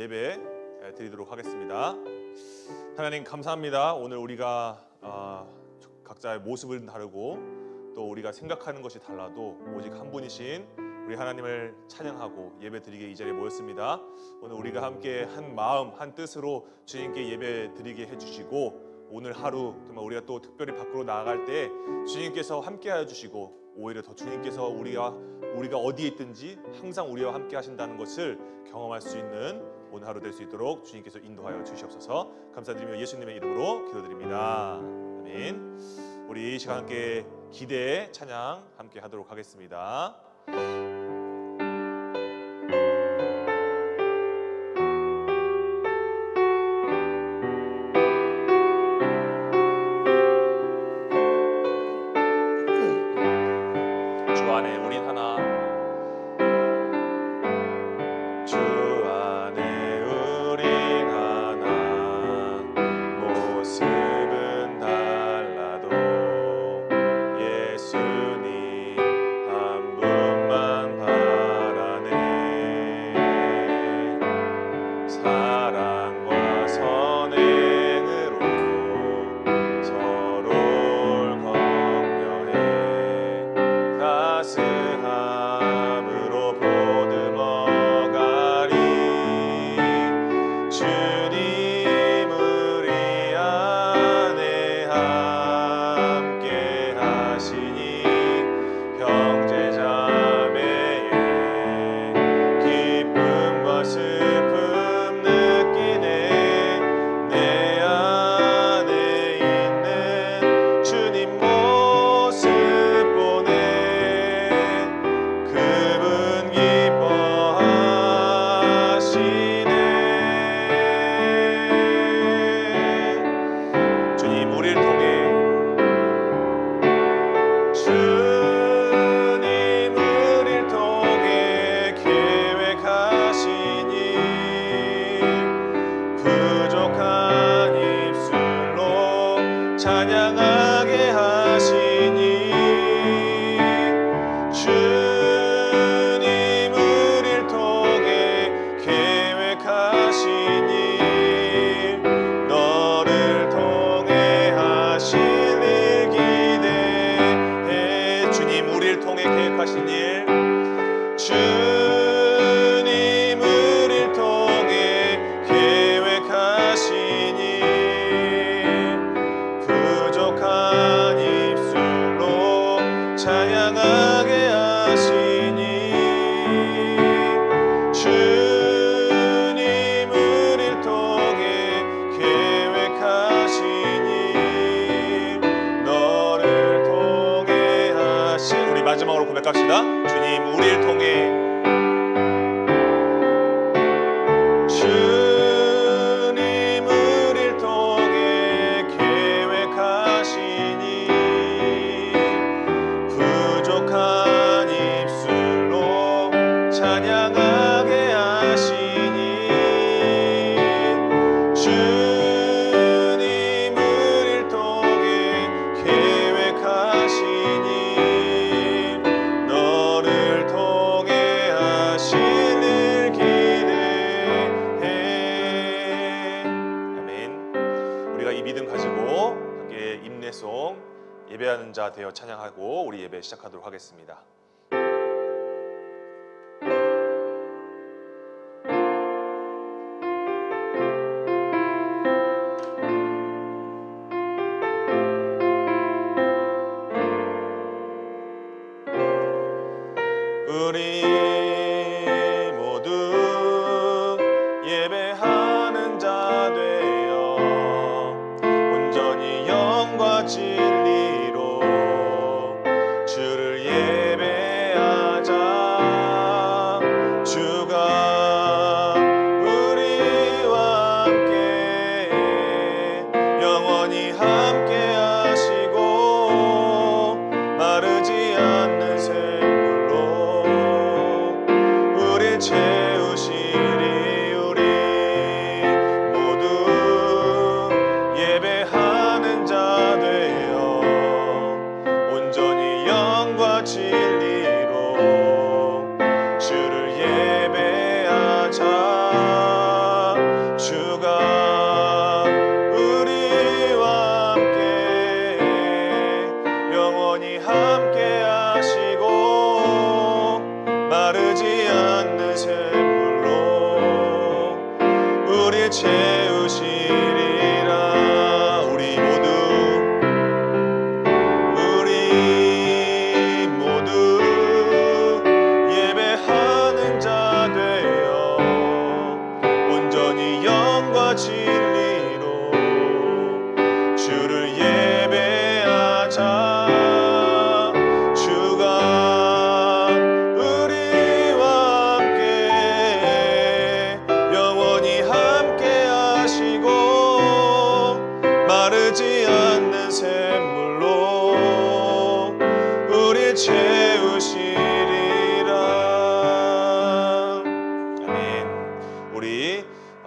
예배 드리도록 하겠습니다. 하나님 감사합니다. 오늘 우리가 각자의 모습은 다르고 또 우리가 생각하는 것이 달라도 오직 한 분이신 우리 하나님을 찬양하고 예배 드리게 이 자리에 모였습니다. 오늘 우리가 함께 한 마음 한 뜻으로 주님께 예배 드리게 해주시고 오늘 하루 정말 우리가 또 특별히 밖으로 나아갈 때 주님께서 함께하여 주시고 오히려 더 주님께서 우리가 어디에 있든지 항상 우리와 함께 하신다는 것을 경험할 수 있는 오늘 하루 될 수 있도록 주님께서 인도하여 주시옵소서. 감사드리며 예수님의 이름으로 기도드립니다. 아멘. 우리 이 시간 함께 기대의 찬양 함께 하도록 하겠습니다. 주 안에 우린 하나, 주 안에 우린 하나, 모습은 달라도 예수님 한 분만 바라네. 사랑과 선행으로 서로를 격려해 따스함으로 보듬어가리. 주님 우리 안에 함께 하시니 형제자매의 기쁨과 슬픔 느끼네. 내 안에 있는 주님 모습 보네. 그분 기뻐하시네. 주님 우리를 통해 주님 우리를 통해 계획하신 일 부족한 입술로 찬양하게 하시니. 주님 우리를 통해 계획하신 일 너를 통해 하실 일 기대해. 주님 우리를 통해 계획하신 일 주님 우리를 통해 계획하신 일 부족한 입술로 찬양하게 하시니. 주님 우리를 통해 계획하신 일 너를 통해 하신. 우리 마지막으로 고백합시다. 주님 우리를 통해 주님 우리를 통해 계획하신 일 부족한 입술로 찬양하게 하시니. 주님 우리를 통해 계획하신 일 너를 통해 하실 일 기대해. 아멘. 우리가 이 믿음 가지고 함께 인내송 예배하는 자 되어 찬양하고 우리 예배 시작하도록 하겠습니다. 우리 모두 예배하는 자 되어 온전히 영과 진리로 주를 예배하자. 주가 우리와 함께 영원히 함께 하시고 마르지 않는 샘물로 함께 하시고 마르지 않는 샘물로 우리 채우시리라. 우리 모두 예배하는 자 되어 온전히 영과 진리로 주를 예배하자. 주가 우리와 함께 영원히 함께 하시고 마르지 않는 샘물로 우리 채우시리라. 아멘. 우리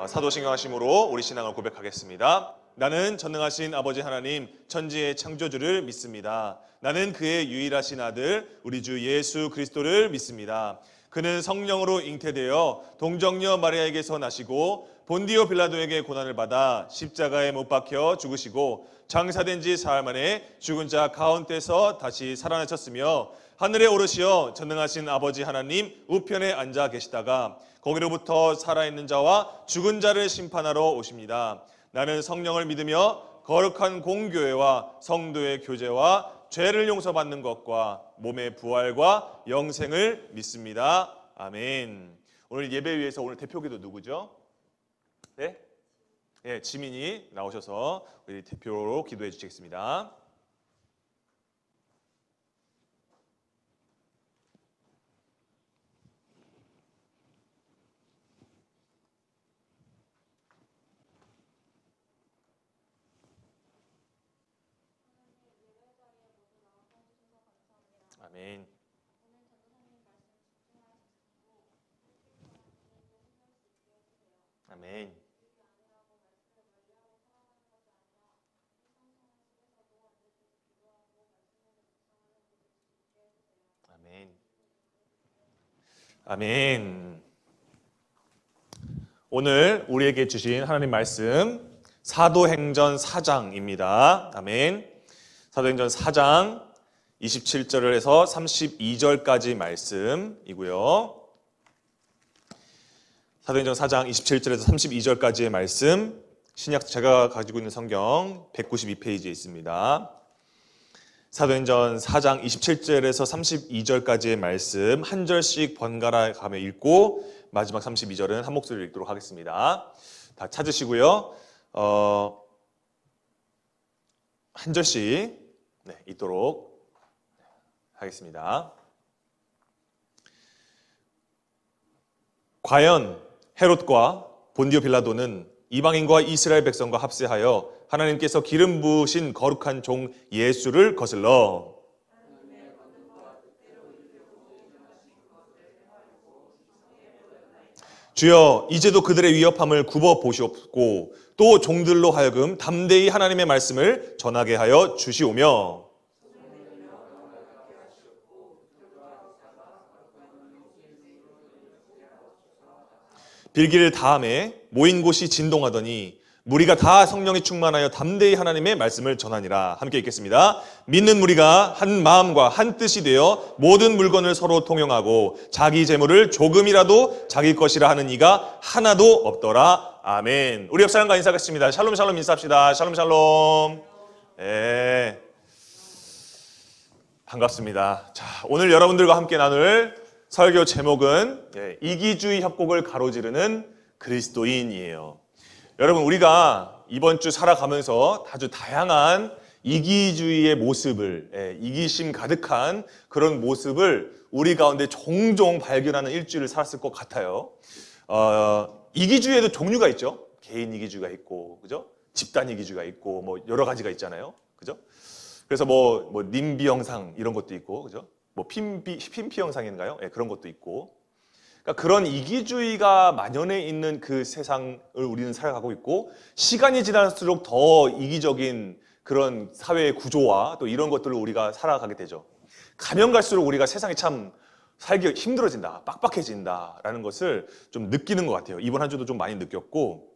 사도신강하심으로 우리 신앙을 고백하겠습니다. 나는 전능하신 아버지 하나님 천지의 창조주를 믿습니다. 나는 그의 유일하신 아들 우리 주 예수 그리스도를 믿습니다. 그는 성령으로 잉태되어 동정녀 마리아에게서 나시고 본디오 빌라도에게 고난을 받아 십자가에 못 박혀 죽으시고 장사된 지 사흘 만에 죽은 자 가운데서 다시 살아나셨으며 하늘에 오르시어 전능하신 아버지 하나님 우편에 앉아 계시다가 거기로부터 살아있는 자와 죽은 자를 심판하러 오십니다. 나는 성령을 믿으며 거룩한 공교회와 성도의 교제와 죄를 용서받는 것과 몸의 부활과 영생을 믿습니다. 아멘. 오늘 예배 위해서 오늘 대표기도 누구죠? 네? 네, 지민이 나오셔서 우리 대표로 기도해 주시겠습니다. 아멘. 아멘. 아멘. 아멘. 오늘 우리에게 주신 하나님 말씀 사도행전 4장입니다. 아멘. 사도행전 4장 27절에서 32절까지 말씀이고요. 사도행전 4장 27절에서 32절까지의 말씀, 신약 제가 가지고 있는 성경 192페이지에 있습니다. 사도행전 4장 27절에서 32절까지의 말씀 한 절씩 번갈아 가며 읽고 마지막 32절은 한 목소리로 읽도록 하겠습니다. 다 찾으시고요. 한 절씩 읽도록 하겠습니다. 과연 헤롯과 본디오 빌라도는 이방인과 이스라엘 백성과 합세하여 하나님께서 기름 부으신 거룩한 종 예수를 거슬러 주여 이제도 그들의 위협함을 굽어 보시옵고 또 종들로 하여금 담대히 하나님의 말씀을 전하게 하여 주시오며 빌기를 다함에 모인 곳이 진동하더니 무리가 다 성령이 충만하여 담대히 하나님의 말씀을 전하니라. 함께 읽겠습니다. 믿는 무리가 한 마음과 한 뜻이 되어 모든 물건을 서로 통용하고 자기 재물을 조금이라도 자기 것이라 하는 이가 하나도 없더라. 아멘. 우리 옆 사람과 인사하겠습니다. 샬롬 샬롬 인사합시다. 샬롬 샬롬. 네. 반갑습니다. 자, 오늘 여러분들과 함께 나눌 설교 제목은 이기주의 협곡을 가로지르는 그리스도인이에요. 여러분, 우리가 이번 주 살아가면서 아주 다양한 이기주의의 모습을, 이기심 가득한 그런 모습을 우리 가운데 종종 발견하는 일주일을 살았을 것 같아요. 이기주의에도 종류가 있죠. 개인 이기주의가 있고, 그죠? 집단 이기주의가 있고, 뭐 여러 가지가 있잖아요. 그죠? 그래서 뭐 님비 형상 이런 것도 있고, 그죠? 뭐 핀피 형상인가요? 그런 것도 있고. 그러니까 그런 이기주의가 만연해 있는 그 세상을 우리는 살아가고 있고, 시간이 지날수록 더 이기적인 그런 사회의 구조와 또 이런 것들을 우리가 살아가게 되죠. 가면 갈수록 우리가 세상이 참 살기 힘들어진다, 빡빡해진다라는 것을 좀 느끼는 것 같아요. 이번 한 주도 좀 많이 느꼈고,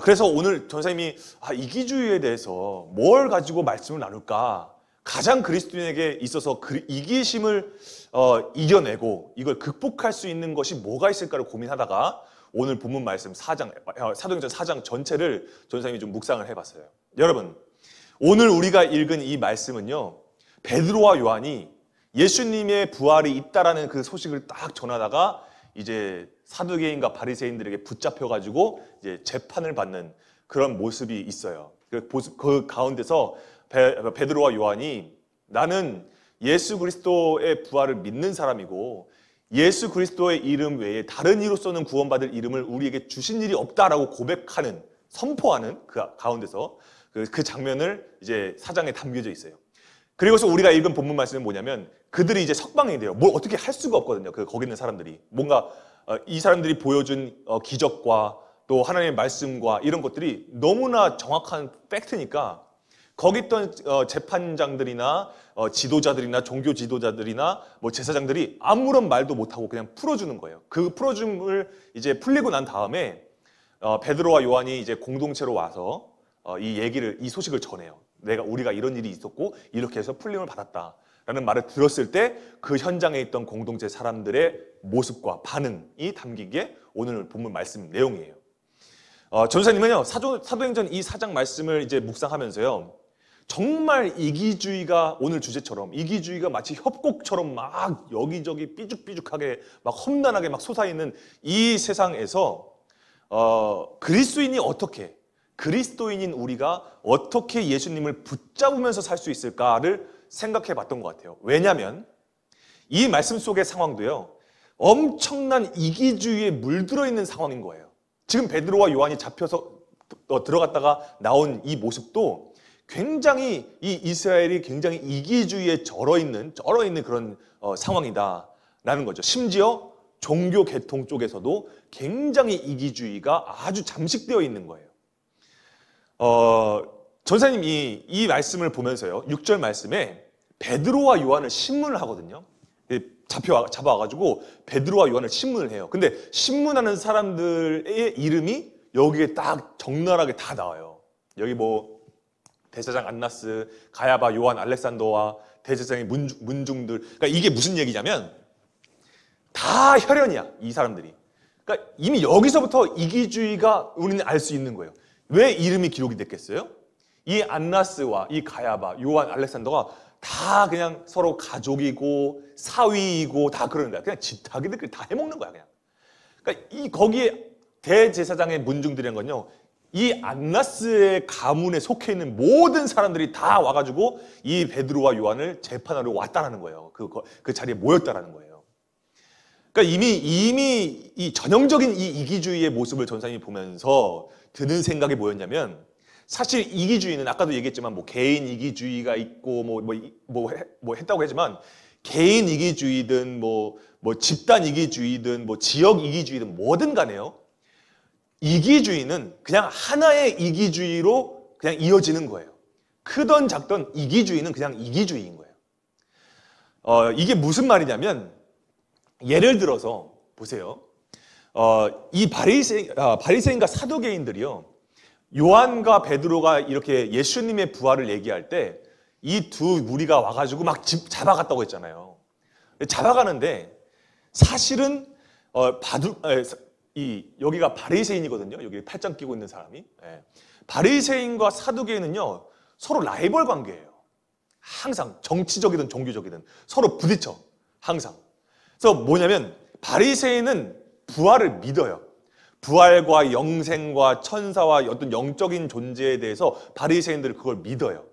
그래서 오늘 전사님이 이기주의에 대해서 뭘 가지고 말씀을 나눌까 가장 그리스도인에게 있어서 이기심을 이겨내고 이걸 극복할 수 있는 것이 뭐가 있을까를 고민하다가 오늘 본문 말씀 사도행전 4장 전체를 전사님이 좀 묵상을 해봤어요. 여러분, 오늘 우리가 읽은 이 말씀은요, 베드로와 요한이 예수님의 부활이 있다라는 그 소식을 딱 전하다가 이제 사두개인과 바리새인들에게 붙잡혀가지고 이제 재판을 받는 그런 모습이 있어요. 그 가운데서 베드로와 요한이 나는 예수 그리스도의 부활을 믿는 사람이고 예수 그리스도의 이름 외에 다른 이로서는 구원받을 이름을 우리에게 주신 일이 없다라고 고백하는, 선포하는 그 가운데서 그 장면을 이제 사장에 담겨져 있어요. 그리고서 우리가 읽은 본문 말씀은 뭐냐면 그들이 이제 석방이 돼요. 뭘 어떻게 할 수가 없거든요. 거기 있는 사람들이. 뭔가 이 사람들이 보여준 기적과 또 하나님의 말씀과 이런 것들이 너무나 정확한 팩트니까 거기 있던 재판장들이나 지도자들이나 종교 지도자들이나 뭐 제사장들이 아무런 말도 못하고 그냥 풀어주는 거예요. 그 풀어줌을 이제 풀리고 난 다음에 베드로와 요한이 이제 공동체로 와서 이 소식을 전해요. 우리가 이런 일이 있었고 이렇게 해서 풀림을 받았다라는 말을 들었을 때 그 현장에 있던 공동체 사람들의 모습과 반응이 담긴 게 오늘 본문 말씀 내용이에요. 전사님은요, 사도행전 이 4장 말씀을 이제 묵상하면서요, 정말 이기주의가 오늘 주제처럼 이기주의가 마치 협곡처럼 막 여기저기 삐죽삐죽하게 막 험난하게 막 솟아있는 이 세상에서 그리스도인인 우리가 어떻게 예수님을 붙잡으면서 살 수 있을까를 생각해 봤던 것 같아요. 왜냐하면 이 말씀 속의 상황도요, 엄청난 이기주의에 물들어 있는 상황인 거예요. 지금 베드로와 요한이 잡혀서 들어갔다가 나온 이 모습도 굉장히 이 이스라엘이 굉장히 이기주의에 절어 있는 그런 상황이다라는 거죠. 심지어 종교 계통 쪽에서도 굉장히 이기주의가 아주 잠식되어 있는 거예요. 전사님이 이 말씀을 보면서요, 6절 말씀에 베드로와 요한을 신문을 하거든요. 잡아와가지고 베드로와 요한을 신문을 해요. 근데 신문하는 사람들의 이름이 여기에 딱 적나라하게 다 나와요. 여기 뭐 대제사장 안나스, 가야바, 요한, 알렉산더와 대제사장의 문중들. 그러니까 이게 무슨 얘기냐면 다 혈연이야, 이 사람들이. 그러니까 이미 여기서부터 이기주의가 우리는 알 수 있는 거예요. 왜 이름이 기록이 됐겠어요? 이 안나스와 이 가야바, 요한, 알렉산더가 다 그냥 서로 가족이고 사위이고 다 그러는 거야. 그냥 자기들끼리 다 해먹는 거야, 그냥. 그러니까 거기에 대제사장의 문중들이란 건요, 이 안나스의 가문에 속해 있는 모든 사람들이 다 와가지고 이 베드로와 요한을 재판하러 왔다라는 거예요. 그 자리에 모였다라는 거예요. 그러니까 이미 이 전형적인 이 이기주의의 모습을 전사님이 보면서 드는 생각이 뭐였냐면, 사실 이기주의는 아까도 얘기했지만 뭐 개인 이기주의가 있고 뭐 했다고 하지만 개인 이기주의든 뭐 집단 이기주의든 뭐 지역 이기주의든 뭐든 간에요, 이기주의는 그냥 하나의 이기주의로 그냥 이어지는 거예요. 크던 작던 이기주의는 그냥 이기주의인 거예요. 이게 무슨 말이냐면, 예를 들어서 보세요. 이 바리새인과 사두개인들이요, 요한과 베드로가 이렇게 예수님의 부활을 얘기할 때 이 두 무리가 와가지고 막 잡아갔다고 했잖아요. 잡아가는데 사실은 여기가 바리새인이거든요. 여기 팔짱 끼고 있는 사람이. 바리새인과 사두개인은요, 서로 라이벌 관계예요. 항상 정치적이든 종교적이든 서로 부딪혀, 항상. 그래서 뭐냐면 바리새인은 부활을 믿어요. 부활과 영생과 천사와 어떤 영적인 존재에 대해서 바리새인들은 그걸 믿어요.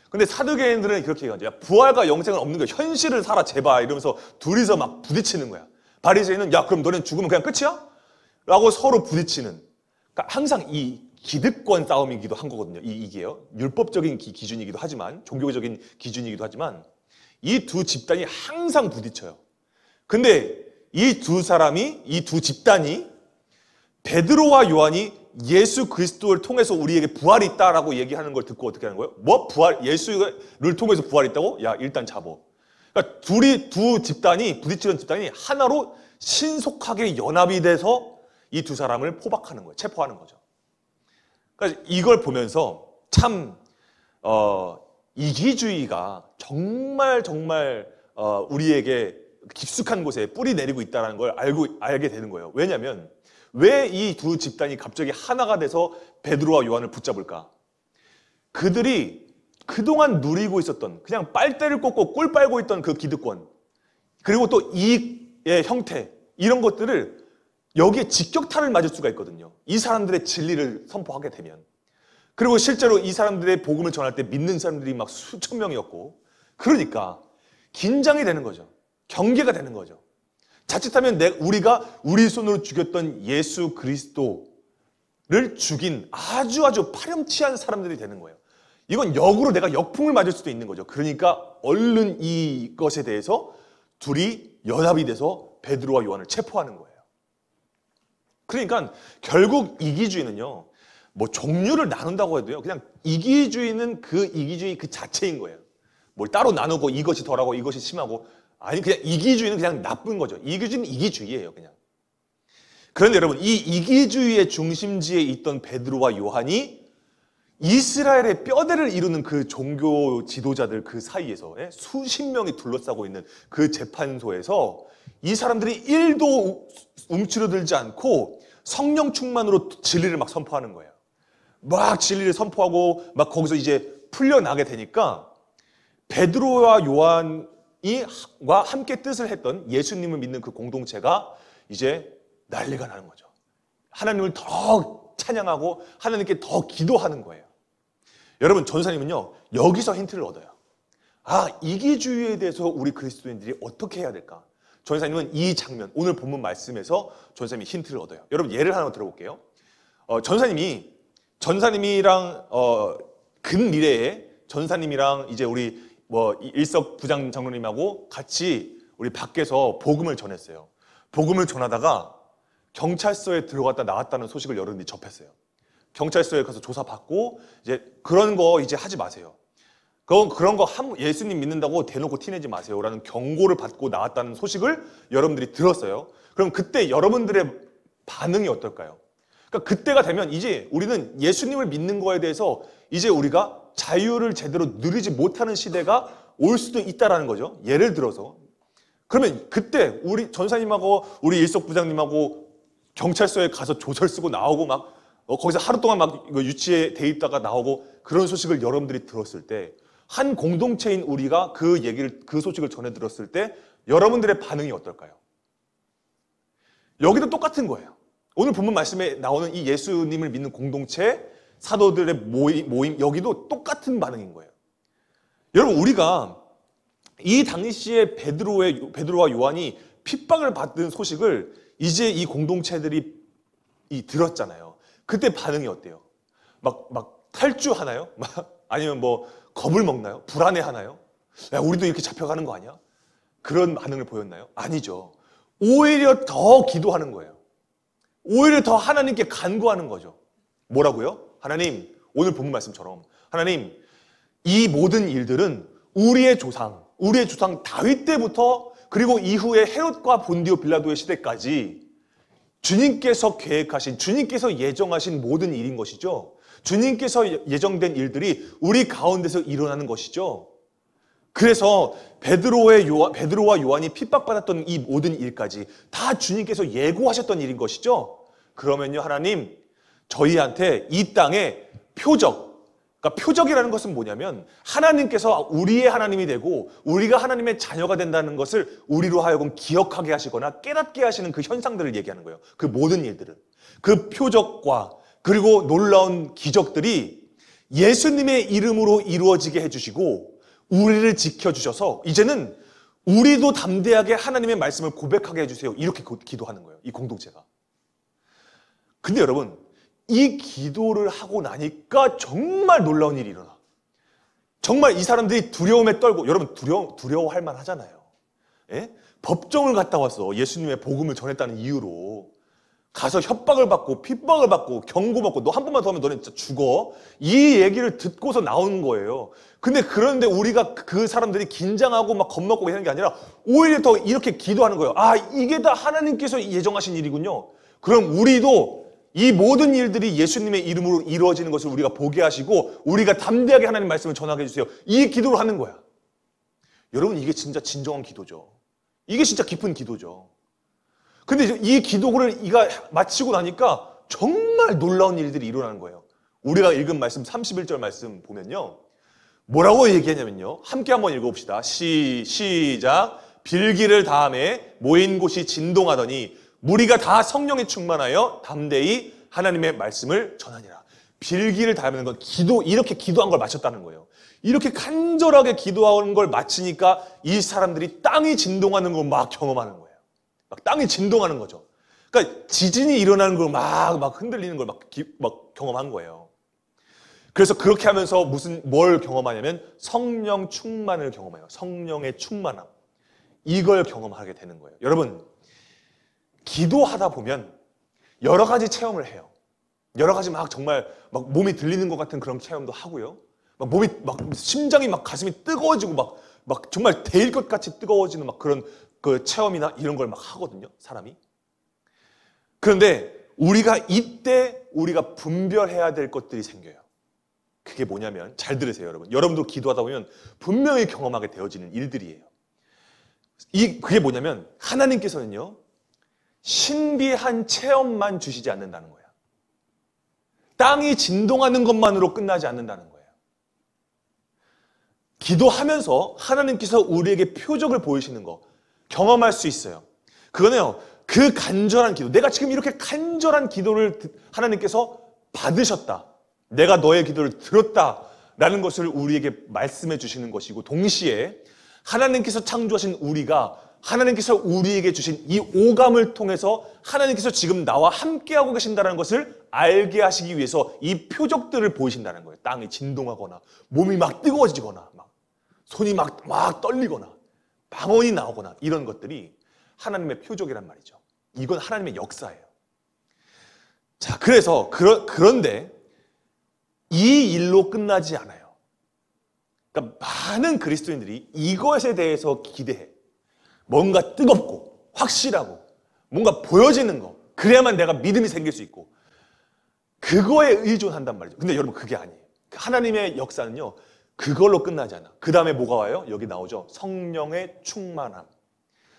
근데 사두개인들은 그렇게 얘기하죠. 야, 부활과 영생은 없는 거야. 현실을 살아 제발, 이러면서 둘이서 막 부딪히는 거야. 바리새인은 야, 그럼 너는 죽으면 그냥 끝이야? 라고 서로 부딪히는. 그러니까 항상 이 기득권 싸움이기도 한 거거든요. 이게요. 율법적인 기준이기도 하지만, 종교적인 기준이기도 하지만 이 두 집단이 항상 부딪혀요. 근데 이 두 집단이 베드로와 요한이 예수 그리스도를 통해서 우리에게 부활이 있다라고 얘기하는 걸 듣고 어떻게 하는 거예요? 예수를 통해서 부활이 있다고? 야, 일단 잡어. 그러니까 두 집단이, 부딪히는 집단이 하나로 신속하게 연합이 돼서 이 두 사람을 포박하는 거예요. 체포하는 거죠. 그러니까 이걸 보면서 참 이기주의가 정말 우리에게 깊숙한 곳에 뿌리 내리고 있다는 걸 알게 되는 거예요. 왜냐하면 왜 이 두 집단이 갑자기 하나가 돼서 베드로와 요한을 붙잡을까? 그들이 그동안 누리고 있었던 그냥 빨대를 꽂고 꿀 빨고 있던 그 기득권, 그리고 또 이익의 형태, 이런 것들을 여기에 직격탄을 맞을 수가 있거든요. 이 사람들의 진리를 선포하게 되면. 그리고 실제로 이 사람들의 복음을 전할 때 믿는 사람들이 막 수천 명이었고, 그러니까 긴장이 되는 거죠. 경계가 되는 거죠. 자칫하면 우리가 우리 손으로 죽였던 예수 그리스도를 죽인 아주 파렴치한 사람들이 되는 거예요. 이건 역으로 내가 역풍을 맞을 수도 있는 거죠. 그러니까 얼른 이것에 대해서 둘이 연합이 돼서 베드로와 요한을 체포하는 거예요. 그러니까 결국 이기주의는요, 뭐 종류를 나눈다고 해도요, 그냥 이기주의는 그 이기주의 그 자체인 거예요. 뭘 따로 나누고 이것이 덜하고 이것이 심하고, 아니 그냥 이기주의는 그냥 나쁜 거죠. 이기주의는 이기주의예요, 그냥. 그런데 여러분, 이 이기주의의 중심지에 있던 베드로와 요한이 이스라엘의 뼈대를 이루는 그 종교 지도자들 그 사이에서 수십 명이 둘러싸고 있는 그 재판소에서 이 사람들이 1도 움츠러들지 않고 성령 충만으로 진리를 막 선포하는 거예요. 막 진리를 선포하고 막 거기서 이제 풀려나게 되니까 베드로와 요한과 함께 뜻을 했던 예수님을 믿는 그 공동체가 이제 난리가 나는 거죠. 하나님을 더 찬양하고 하나님께 더 기도하는 거예요. 여러분, 전사님은요, 여기서 힌트를 얻어요. 아, 이기주의에 대해서 우리 그리스도인들이 어떻게 해야 될까? 전사님은 이 장면, 오늘 본문 말씀에서 전사님이 힌트를 얻어요. 여러분, 예를 하나 들어볼게요. 전사님이랑 근미래에 전사님이랑 이제 우리 일석 부장 장로님하고 같이 우리 밖에서 복음을 전했어요. 복음을 전하다가 경찰서에 들어갔다 나왔다는 소식을 여러분들이 접했어요. 경찰서에 가서 조사받고 이제 그런 거 이제 하지 마세요. 그런 거 예수님 믿는다고 대놓고 티내지 마세요라는 경고를 받고 나왔다는 소식을 여러분들이 들었어요. 그럼 그때 여러분들의 반응이 어떨까요? 그러니까 그때가 되면 이제 우리는 예수님을 믿는 거에 대해서 이제 우리가 자유를 제대로 누리지 못하는 시대가 올 수도 있다라는 거죠. 예를 들어서. 그러면 그때 우리 전사님하고 우리 일석 부장님하고 경찰서에 가서 조설 쓰고 나오고 막 거기서 하루 동안 막 유치에 돼 있다가 나오고 그런 소식을 여러분들이 들었을 때 한 공동체인 우리가 그 소식을 전해 들었을 때 여러분들의 반응이 어떨까요? 여기도 똑같은 거예요. 오늘 본문 말씀에 나오는 이 예수님을 믿는 공동체, 사도들의 모임 여기도 똑같은 반응인 거예요. 여러분, 우리가 이 당시에 베드로와 요한이 핍박을 받은 소식을 이제 이 공동체들이 들었잖아요. 그때 반응이 어때요? 막 탈주하나요? 아니면 뭐 겁을 먹나요? 불안해하나요? 야, 우리도 이렇게 잡혀가는 거 아니야? 그런 반응을 보였나요? 아니죠. 오히려 더 기도하는 거예요. 오히려 더 하나님께 간구하는 거죠. 뭐라고요? 하나님, 오늘 본문 말씀처럼 하나님, 이 모든 일들은 우리의 조상 다윗 때부터 그리고 이후에 헤롯과 본디오 빌라도의 시대까지 주님께서 계획하신, 주님께서 예정하신 모든 일인 것이죠. 주님께서 예정된 일들이 우리 가운데서 일어나는 것이죠. 그래서 베드로와 요한이 핍박받았던 이 모든 일까지 다 주님께서 예고하셨던 일인 것이죠. 그러면요, 하나님, 저희한테 이 땅에 그러니까 표적이라는 것은 뭐냐면 하나님께서 우리의 하나님이 되고 우리가 하나님의 자녀가 된다는 것을 우리로 하여금 기억하게 하시거나 깨닫게 하시는 그 현상들을 얘기하는 거예요. 그 모든 일들을. 그 표적과 그리고 놀라운 기적들이 예수님의 이름으로 이루어지게 해주시고 우리를 지켜주셔서 이제는 우리도 담대하게 하나님의 말씀을 고백하게 해주세요. 이렇게 기도하는 거예요. 이 공동체가. 근데 여러분, 이 기도를 하고 나니까 정말 놀라운 일이 일어나. 정말 이 사람들이 두려움에 떨고, 여러분 두려워할 만 하잖아요. 예? 법정을 갔다 와서 예수님의 복음을 전했다는 이유로 가서 협박을 받고 핍박을 받고 경고받고 너 한 번만 더 하면 너는 진짜 죽어. 이 얘기를 듣고서 나오는 거예요. 근데 그런데 우리가 그 사람들이 긴장하고 막 겁먹고 하는 게 아니라 오히려 더 이렇게 기도하는 거예요. 아, 이게 다 하나님께서 예정하신 일이군요. 그럼 우리도 이 모든 일들이 예수님의 이름으로 이루어지는 것을 우리가 보게 하시고 우리가 담대하게 하나님 말씀을 전하게 해주세요. 이 기도를 하는 거야. 여러분, 이게 진짜 진정한 기도죠. 이게 진짜 깊은 기도죠. 근데 이 기도를 이가 마치고 나니까 정말 놀라운 일들이 일어나는 거예요. 우리가 읽은 말씀 31절 말씀 보면요, 뭐라고 얘기하냐면요, 함께 한번 읽어봅시다. 시작. 빌기를 다음에 모인 곳이 진동하더니 무리가 다 성령에 충만하여 담대히 하나님의 말씀을 전하니라. 빌기를 다하는 건 기도, 이렇게 기도한 걸 마쳤다는 거예요. 이렇게 간절하게 기도한 걸 마치니까 이 사람들이 땅이 진동하는 걸 막 경험하는 거예요. 막 땅이 진동하는 거죠. 그러니까 지진이 일어나는 걸 막 흔들리는 걸 막 경험한 거예요. 그래서 그렇게 하면서 뭘 경험하냐면 성령 충만을 경험해요. 성령의 충만함. 이걸 경험하게 되는 거예요. 여러분, 기도하다 보면 여러 가지 체험을 해요. 여러 가지 막 정말 막 몸이 들리는 것 같은 그런 체험도 하고요. 막 심장이 막 가슴이 뜨거워지고 막 정말 데일 것 같이 뜨거워지는 막 그런 그 체험이나 이런 걸 막 하거든요, 사람이. 그런데 이때 우리가 분별해야 될 것들이 생겨요. 그게 뭐냐면, 잘 들으세요, 여러분. 여러분도 기도하다 보면 분명히 경험하게 되어지는 일들이에요. 그게 뭐냐면, 하나님께서는요, 신비한 체험만 주시지 않는다는 거예요. 땅이 진동하는 것만으로 끝나지 않는다는 거예요. 기도하면서 하나님께서 우리에게 표적을 보이시는 거 경험할 수 있어요. 그거는요, 그 간절한 기도, 내가 지금 이렇게 간절한 기도를 하나님께서 받으셨다, 내가 너의 기도를 들었다라는 것을 우리에게 말씀해 주시는 것이고, 동시에 하나님께서 창조하신 하나님께서 우리에게 주신 이 오감을 통해서 하나님께서 지금 나와 함께하고 계신다는 것을 알게 하시기 위해서 이 표적들을 보이신다는 거예요. 땅이 진동하거나 몸이 막 뜨거워지거나 막 손이 막 떨리거나 방언이 나오거나 이런 것들이 하나님의 표적이란 말이죠. 이건 하나님의 역사예요. 자, 그래서 그런데 이 일로 끝나지 않아요. 그러니까 많은 그리스도인들이 이것에 대해서 기대해. 뭔가 뜨겁고 확실하고 뭔가 보여지는 거, 그래야만 내가 믿음이 생길 수 있고 그거에 의존한단 말이죠. 근데 여러분, 그게 아니에요. 하나님의 역사는요, 그걸로 끝나지 않아. 그 다음에 뭐가 와요? 여기 나오죠. 성령의 충만함.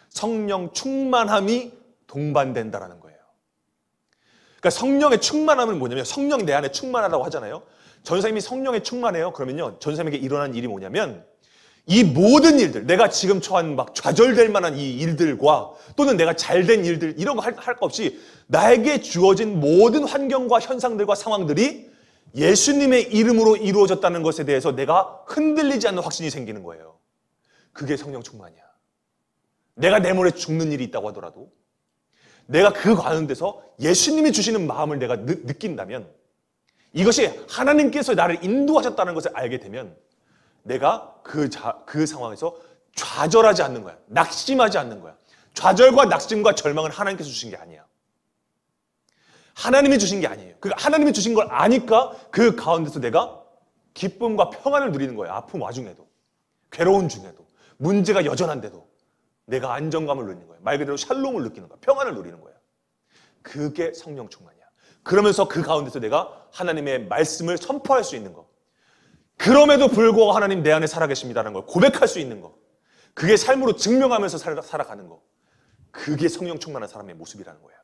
성령 충만함이 동반된다라는 거예요. 그러니까 성령의 충만함은 뭐냐면, 성령이 내 안에 충만하다고 하잖아요. 전사님이 성령에 충만해요. 그러면요, 전사님에게 일어난 일이 뭐냐면, 이 모든 일들, 내가 지금 처한 막 좌절될 만한 이 일들과 또는 내가 잘된 일들, 이런 거 할 거 없이 나에게 주어진 모든 환경과 현상들과 상황들이 예수님의 이름으로 이루어졌다는 것에 대해서 내가 흔들리지 않는 확신이 생기는 거예요. 그게 성령 충만이야. 내가 내모레 죽는 일이 있다고 하더라도 내가 그 가운데서 예수님이 주시는 마음을 내가 느낀다면, 이것이 하나님께서 나를 인도하셨다는 것을 알게 되면 내가 그 상황에서 좌절하지 않는 거야. 낙심하지 않는 거야. 좌절과 낙심과 절망은 하나님께서 주신 게 아니야. 하나님이 주신 게 아니에요. 그러니까 하나님이 주신 걸 아니까 그 가운데서 내가 기쁨과 평안을 누리는 거예요. 아픔 와중에도, 괴로운 중에도, 문제가 여전한데도 내가 안정감을 누리는 거예요. 말 그대로 샬롬을 느끼는 거야. 평안을 누리는 거예요. 그게 성령 충만이야. 그러면서 그 가운데서 내가 하나님의 말씀을 선포할 수 있는 거, 그럼에도 불구하고 하나님 내 안에 살아계십니다라는 걸 고백할 수 있는 거, 그게 삶으로 증명하면서 살아가는 거, 그게 성령 충만한 사람의 모습이라는 거예요.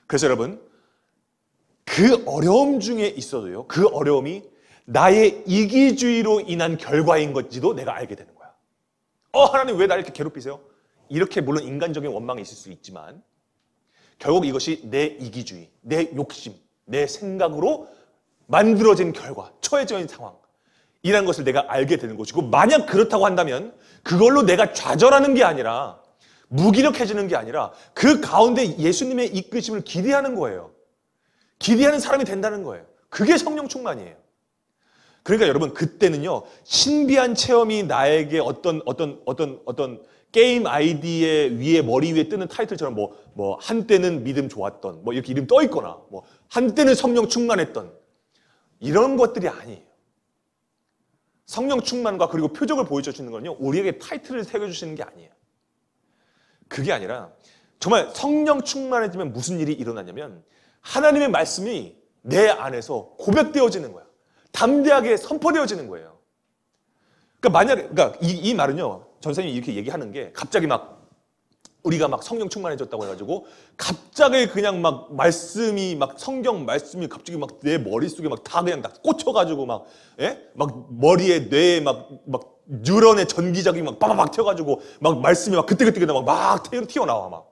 그래서 여러분, 그 어려움 중에 있어도요, 그 어려움이 나의 이기주의로 인한 결과인 건지도 내가 알게 되는 거야. 하나님 왜 나를 이렇게 괴롭히세요? 이렇게 물론 인간적인 원망이 있을 수 있지만 결국 이것이 내 이기주의, 내 욕심, 내 생각으로 만들어진 결과, 처해진 상황이라는 것을 내가 알게 되는 것이고, 만약 그렇다고 한다면 그걸로 내가 좌절하는 게 아니라, 무기력해지는 게 아니라 그 가운데 예수님의 이끄심을 기대하는 거예요. 기대하는 사람이 된다는 거예요. 그게 성령 충만이에요. 그러니까 여러분, 그때는요, 신비한 체험이 나에게 어떤 게임 아이디에 머리 위에 뜨는 타이틀처럼 한때는 믿음 좋았던, 이렇게 이름 떠 있거나, 한때는 성령 충만했던, 이런 것들이 아니에요. 성령 충만과 그리고 표적을 보여주시는 건요, 우리에게 타이틀을 새겨주시는 게 아니에요. 그게 아니라 정말 성령 충만해지면 무슨 일이 일어나냐면, 하나님의 말씀이 내 안에서 고백되어지는 거야. 담대하게 선포되어지는 거예요. 그러니까 이 말은요, 전선생님이 이렇게 얘기하는 게 갑자기 막 우리가 막 성령 충만해졌다고 해가지고 갑자기 그냥 막 말씀이 막 성경 말씀이 갑자기 막 내 머릿속에 막 다 그냥 다 꽂혀가지고 막 머리에 뇌에 막 뉴런의 전기작용이 막 빠바박 튀어가지고 막 말씀이 막 그때그때 막 튀어나와 막.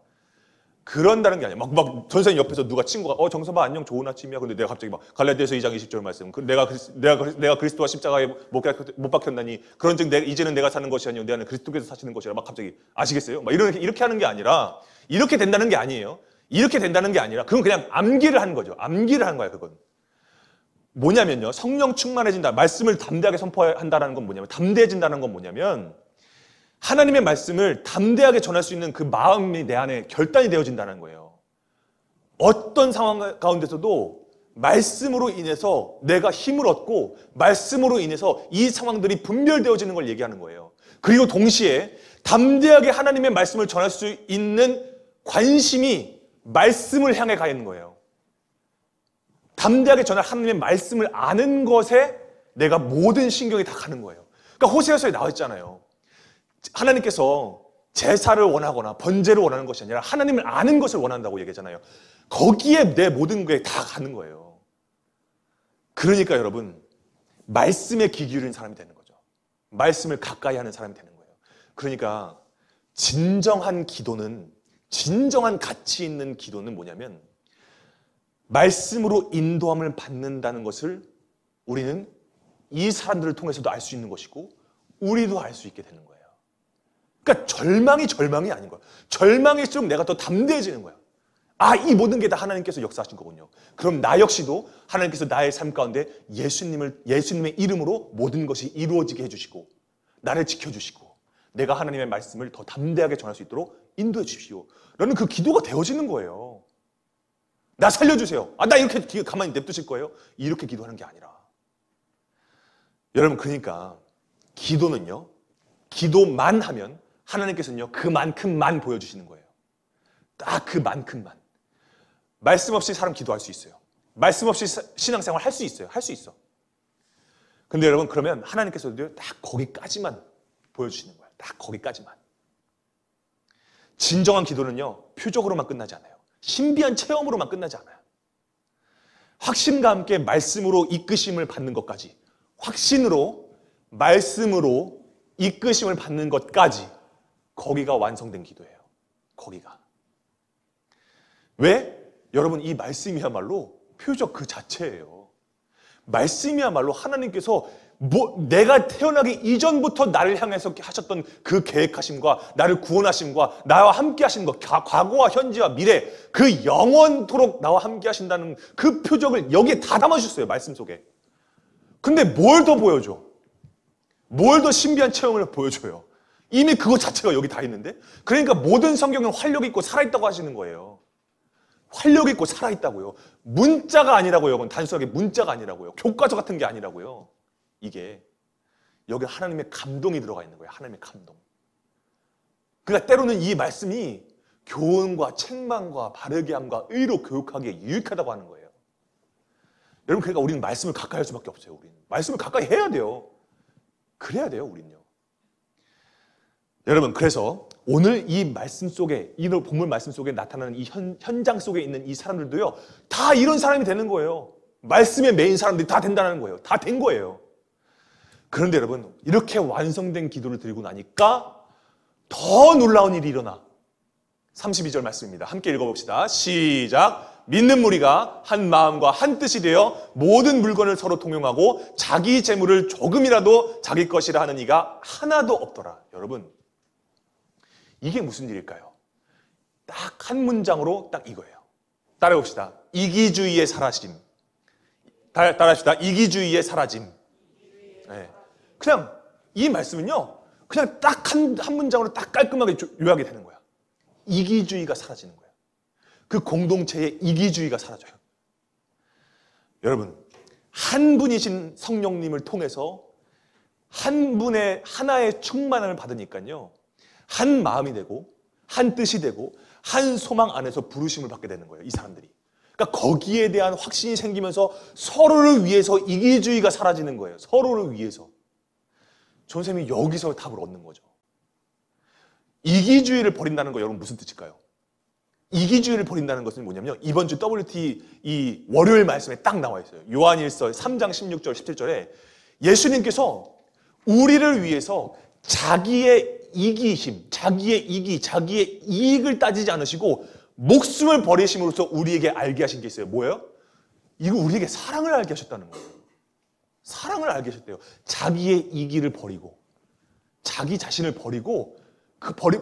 그런다는 게 아니야. 막 전선생님 옆에서 누가 친구가 정서봐 안녕 좋은 아침이야. 근데 내가 갑자기 막 갈라디아서 2장 20절 말씀. 내가 그리스도와 십자가에 못 박혔나니 그런즉 이제는 내가 사는 것이 아니요 내 안에 그리스도께서 사시는 것이라. 막 갑자기 아시겠어요? 막 이렇게 하는 게 아니라 이렇게 된다는 게 아니에요. 이렇게 된다는 게 아니라 그건 그냥 암기를 하는 거죠. 암기를 하는 거야 그건. 뭐냐면요. 성령 충만해진다. 말씀을 담대하게 선포한다는 건 뭐냐면 담대해진다는 건 뭐냐면 하나님의 말씀을 담대하게 전할 수 있는 그 마음이 내 안에 결단이 되어진다는 거예요. 어떤 상황 가운데서도 말씀으로 인해서 내가 힘을 얻고 말씀으로 인해서 이 상황들이 분별되어지는 걸 얘기하는 거예요. 그리고 동시에 담대하게 하나님의 말씀을 전할 수 있는 관심이 말씀을 향해 가 있는 거예요. 담대하게 전할 하나님의 말씀을 아는 것에 내가 모든 신경이 다 가는 거예요. 그러니까 호세아서에 나와 있잖아요. 하나님께서 제사를 원하거나 번제를 원하는 것이 아니라 하나님을 아는 것을 원한다고 얘기하잖아요. 거기에 내 모든 게 다 가는 거예요. 그러니까 여러분 말씀에 귀 기울인 사람이 되는 거죠. 말씀을 가까이 하는 사람이 되는 거예요. 그러니까 진정한 기도는, 진정한 가치 있는 기도는 뭐냐면 말씀으로 인도함을 받는다는 것을 우리는 이 사람들을 통해서도 알 수 있는 것이고 우리도 알 수 있게 되는 거예요. 그러니까 절망이 아닌 거야. 절망일수록 내가 더 담대해지는 거야. 이 모든 게 다 하나님께서 역사하신 거군요. 그럼 나 역시도 하나님께서 나의 삶 가운데 예수님의 이름으로 모든 것이 이루어지게 해주시고 나를 지켜주시고 내가 하나님의 말씀을 더 담대하게 전할 수 있도록 인도해 주십시오. 라는 그 기도가 되어지는 거예요. 나 살려주세요. 나 이렇게 가만히 냅두실 거예요? 이렇게 기도하는 게 아니라. 여러분 그러니까 기도는요. 기도만 하면 하나님께서는요. 그만큼만 보여주시는 거예요. 딱 그만큼만. 말씀 없이 사람 기도할 수 있어요. 말씀 없이 신앙생활 할 수 있어요. 할 수 있어. 근데 여러분 그러면 하나님께서도 딱 거기까지만 보여주시는 거예요. 딱 거기까지만. 진정한 기도는요. 표적으로만 끝나지 않아요. 신비한 체험으로만 끝나지 않아요. 확신과 함께 말씀으로 이끄심을 받는 것까지, 확신으로 말씀으로 이끄심을 받는 것까지 거기가 완성된 기도예요. 거기가. 왜? 여러분 이 말씀이야말로 표적 그 자체예요. 말씀이야말로 하나님께서 내가 태어나기 이전부터 나를 향해서 하셨던 그 계획하심과 나를 구원하심과 나와 함께 하신 것, 과거와 현재와 미래, 그 영원토록 나와 함께 하신다는 그 표적을 여기에 다 담아주셨어요. 말씀 속에. 근데 뭘 더 보여줘? 뭘 더 신비한 체험을 보여줘요? 이미 그거 자체가 여기 다 있는데? 그러니까 모든 성경은 활력 있고 살아있다고 하시는 거예요. 활력 있고 살아있다고요. 문자가 아니라고요. 이건 단순하게 문자가 아니라고요. 교과서 같은 게 아니라고요. 이게 여기 하나님의 감동이 들어가 있는 거예요. 하나님의 감동. 그러니까 때로는 이 말씀이 교훈과 책망과 바르게 함과 의로 교육하기에 유익하다고 하는 거예요. 여러분 그러니까 우리는 말씀을 가까이 할 수밖에 없어요. 우리는 말씀을 가까이 해야 돼요. 그래야 돼요. 우리는요. 여러분 그래서 오늘 이 말씀 속에, 이 본문 말씀 속에 나타나는 이 현장 속에 있는 이 사람들도요. 다 이런 사람이 되는 거예요. 말씀에 매인 사람들이 다 된다는 거예요. 다 된 거예요. 그런데 여러분 이렇게 완성된 기도를 드리고 나니까 더 놀라운 일이 일어나. 32절 말씀입니다. 함께 읽어봅시다. 시작. 믿는 무리가 한 마음과 한 뜻이 되어 모든 물건을 서로 통용하고 자기 재물을 조금이라도 자기 것이라 하는 이가 하나도 없더라. 여러분 이게 무슨 일일까요? 딱 한 문장으로 딱 이거예요. 따라해봅시다. 이기주의의 사라짐. 따라합시다. 이기주의의 사라짐. 네. 그냥 이 말씀은요. 그냥 딱 한 문장으로 딱 깔끔하게 요약이 되는 거야. 이기주의가 사라지는 거야. 그 공동체의 이기주의가 사라져요. 여러분 한 분이신 성령님을 통해서 한 분의 하나의 충만함을 받으니까요. 한 마음이 되고 한 뜻이 되고 한 소망 안에서 부르심을 받게 되는 거예요. 이 사람들이. 그러니까 거기에 대한 확신이 생기면서 서로를 위해서 이기주의가 사라지는 거예요. 서로를 위해서. 선생님이 여기서 답을 얻는 거죠. 이기주의를 버린다는 거 여러분 무슨 뜻일까요? 이기주의를 버린다는 것은 뭐냐면 이번 주 WT 이 월요일 말씀에 딱 나와 있어요. 요한일서 3장 16절 17절에 예수님께서 우리를 위해서 자기의 이기심, 자기의 이익을 따지지 않으시고 목숨을 버리심으로써 우리에게 알게 하신 게 있어요. 뭐예요? 이거 우리에게 사랑을 알게 하셨다는 거예요. 사랑을 알게 하셨대요. 자기의 이기를 버리고 자기 자신을 버리고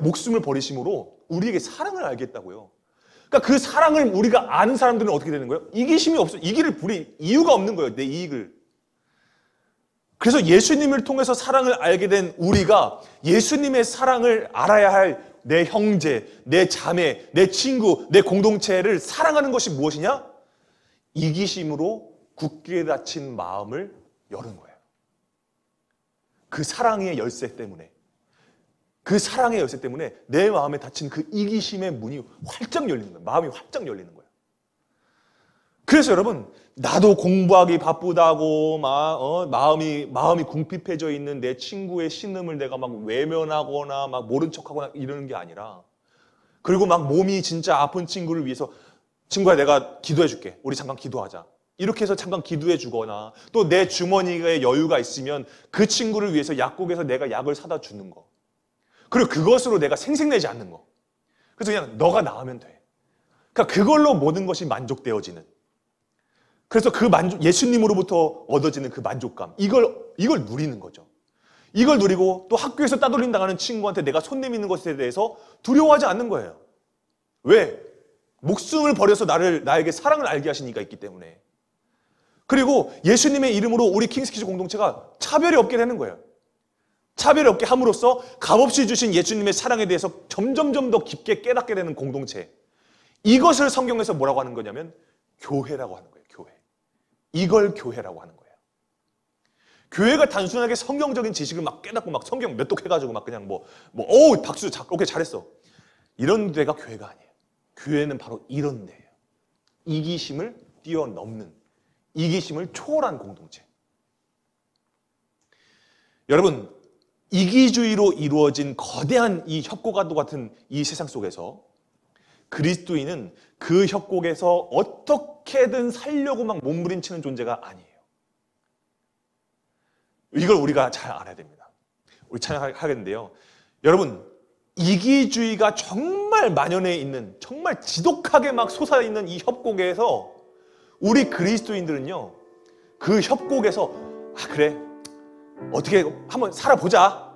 목숨을 버리심으로 우리에게 사랑을 알게 했다고요. 그러니까 그 사랑을 우리가 아는 사람들은 어떻게 되는 거예요? 이기심이 없어요. 이기를 부릴 이유가 없는 거예요. 내 이익을. 그래서 예수님을 통해서 사랑을 알게 된 우리가 예수님의 사랑을 알아야 할 내 형제, 내 자매, 내 친구, 내 공동체를 사랑하는 것이 무엇이냐? 이기심으로 굳게 닫힌 마음을 여는 거예요. 그 사랑의 열쇠 때문에. 그 사랑의 열쇠 때문에 내 마음에 닫힌 그 이기심의 문이 활짝 열리는 거예요. 마음이 활짝 열리는 거예요. 그래서 여러분, 나도 공부하기 바쁘다고 마음이 궁핍해져 있는 내 친구의 신음을 내가 막 외면하거나 막 모른 척하거나 이러는 게 아니라, 그리고 막 몸이 진짜 아픈 친구를 위해서 친구야 내가 기도해 줄게. 우리 잠깐 기도하자. 이렇게 해서 잠깐 기도해 주거나 또 내 주머니에 여유가 있으면 그 친구를 위해서 약국에서 내가 약을 사다 주는 거. 그리고 그것으로 내가 생색내지 않는 거. 그래서 그냥 너가 나으면 돼. 그러니까 그걸로 모든 것이 만족되어지는. 그래서 그 예수님으로부터 얻어지는 그 만족감, 이걸 누리는 거죠. 이걸 누리고 또 학교에서 따돌림 당하는 친구한테 내가 손 내미는 것에 대해서 두려워하지 않는 거예요. 왜? 목숨을 버려서 나에게 사랑을 알게 하신 이가 있기 때문에. 그리고 예수님의 이름으로 우리 킹스키즈 공동체가 차별이 없게 되는 거예요. 차별이 없게 함으로써 값없이 주신 예수님의 사랑에 대해서 점점점 더 깊게 깨닫게 되는 공동체. 이것을 성경에서 뭐라고 하는 거냐면 교회라고 하는 거예요. 교회. 이걸 교회라고 하는 거예요. 교회가 단순하게 성경적인 지식을 막 깨닫고 막 성경 몇 독 해가지고 막 그냥 박수 오케이 잘했어. 이런 데가 교회가 아니에요. 교회는 바로 이런 데예요. 이기심을 뛰어넘는, 이기심을 초월한 공동체. 여러분, 이기주의로 이루어진 거대한 이 협곡과도 같은 이 세상 속에서 그리스도인은 그 협곡에서 어떻게든 살려고 막 몸부림치는 존재가 아니에요. 이걸 우리가 잘 알아야 됩니다. 우리 찬양하겠는데요. 여러분, 이기주의가 정말 만연해 있는, 정말 지독하게 막 솟아있는 이 협곡에서 우리 그리스도인들은요, 그 협곡에서 그래 어떻게 한번 살아보자